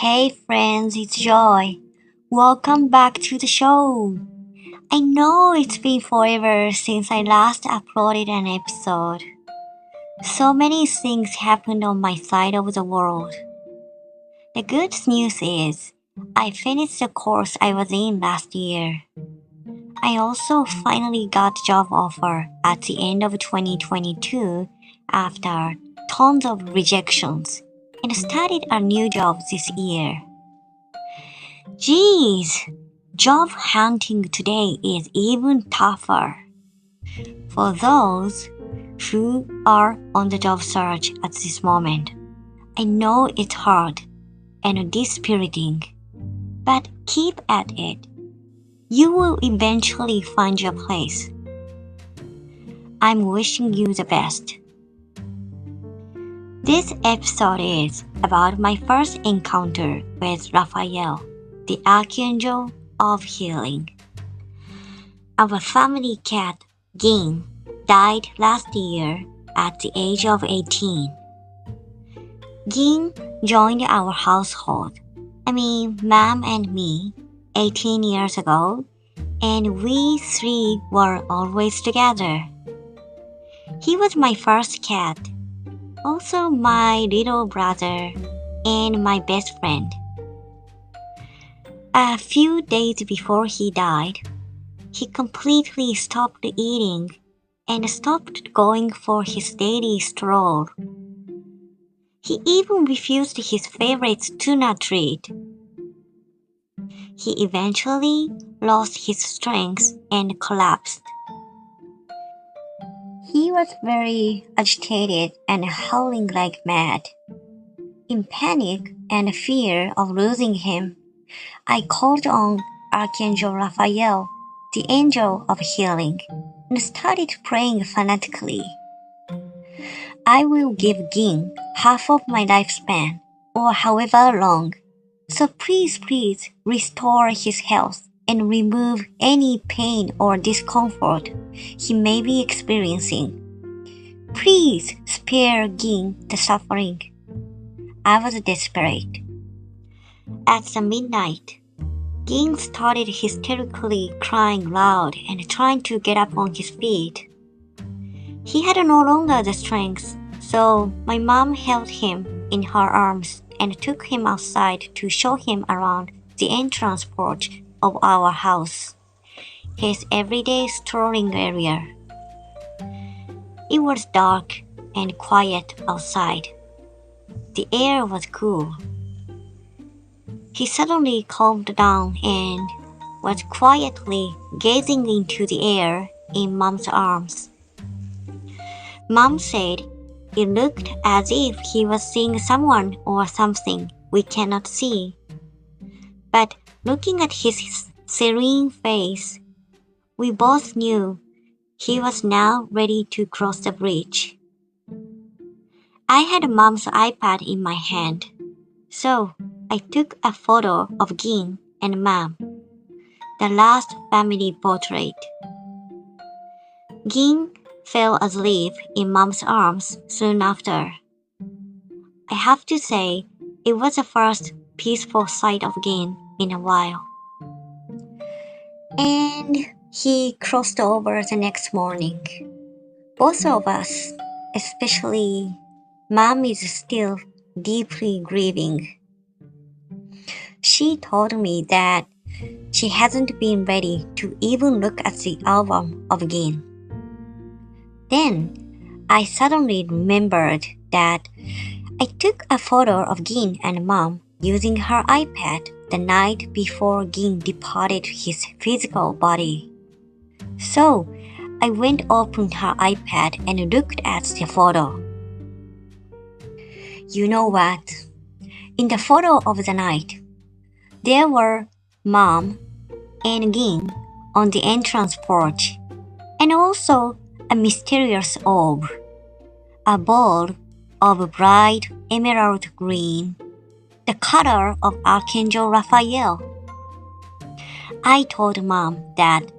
Hey friends, it's Joy. Welcome back to the show. I know it's been forever since I last uploaded an episode. So many things happened on my side of the world. The good news is, I finished the course I was in last year. I also finally got a job offer at the end of 2022 after tons of rejections and started a new job this year. Geez, job hunting today is even tougher. For those who are on the job search at this moment, I know it's hard and dispiriting, but keep at it. You will eventually find your place. I'm wishing you the best. This episode is about my first encounter with Raphael, the Archangel of Healing. Our family cat, Gin, died last year at the age of 18. Gin joined our household, Mom and me, 18 years ago, and we three were always together. He was my first cat, also my little brother, and my best friend. A few days before he died, he completely stopped eating and stopped going for his daily stroll. He even refused his favorite tuna treat. He eventually lost his strength and collapsed. He was very agitated and howling like mad. In panic and fear of losing him, I called on Archangel Raphael, the angel of healing, and started praying fanatically. I will give Gin half of my lifespan, or however long, so please restore his health and remove any pain or discomfort he may be experiencing. Please spare Gin the suffering. I was desperate. At the midnight, Gin started hysterically crying loud and trying to get up on his feet. He had no longer the strength, so my mom held him in her arms and took him outside to show him around the entrance porch of our house, his everyday strolling area. It was dark and quiet outside. The air was cool. He suddenly calmed down and was quietly gazing into the air in Mom's arms. Mom said it looked as if he was seeing someone or something we cannot see. But looking at his serene face, we both knew he was now ready to cross the bridge. I had Mom's iPad in my hand, so I took a photo of Gin and Mom, the last family portrait. Gin fell asleep in Mom's arms soon after. I have to say, it was the first peaceful sight of Gin in a while. And he crossed over the next morning. Both of us, especially Mom, is still deeply grieving. She told me that she hasn't been ready to even look at the album of Gin. Then I suddenly remembered that I took a photo of Gin and Mom using her iPad the night before Gin departed his physical body. So I went open her iPad and looked at the photo. You know what? In the photo of the night, there were Mom and Gin on the entrance porch, and also a mysterious orb, a ball of bright emerald green, the color of Archangel Raphael. I told Mom that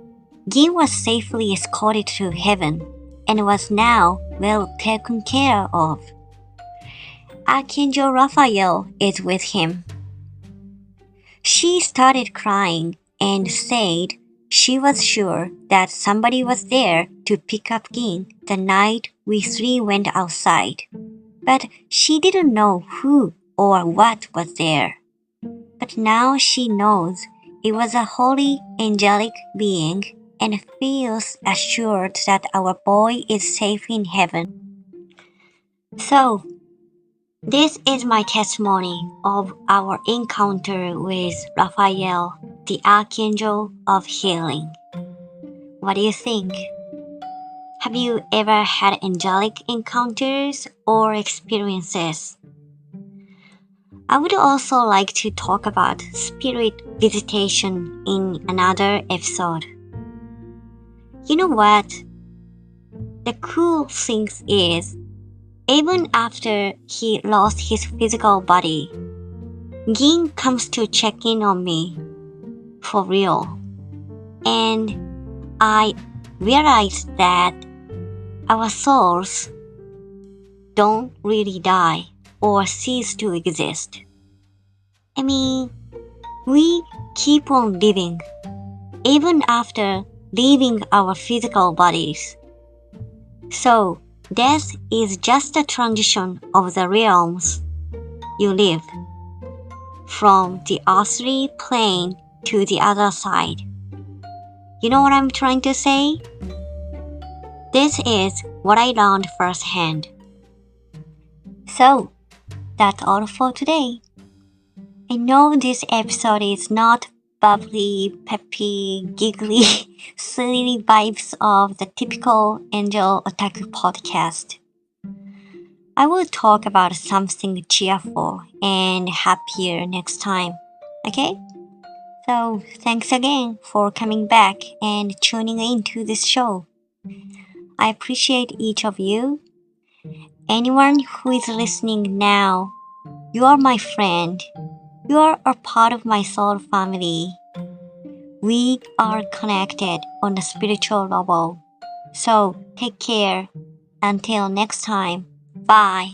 Gin was safely escorted to heaven and was now well taken care of. Archangel Raphael is with him. She started crying and said she was sure that somebody was there to pick up Ging the night we three went outside. But she didn't know who or what was there. But now she knows it was a holy angelic being and feels assured that our boy is safe in heaven. So, this is my testimony of our encounter with Raphael, the Archangel of Healing. What do you think? Have you ever had angelic encounters or experiences? I would also like to talk about spirit visitation in another episode. You know what? The cool thing is, even after he lost his physical body, Ging comes to check in on me, for real. And I realized that our souls don't really die or cease to exist. I mean, we keep on living, even after leaving our physical bodies. So, death is just a transition of the realms you live, from the earthly plane to the other side. You know what I'm trying to say? This is what I learned firsthand. So, that's all for today. I know this episode is not bubbly, peppy, giggly, silly vibes of the typical Angel Otaku podcast. I will talk about something cheerful and happier next time, okay? So, thanks again for coming back and tuning into this show. I appreciate each of you. Anyone who is listening now, you are my friend. You are a part of my soul family. We are connected on a spiritual level. So take care. Until next time. Bye.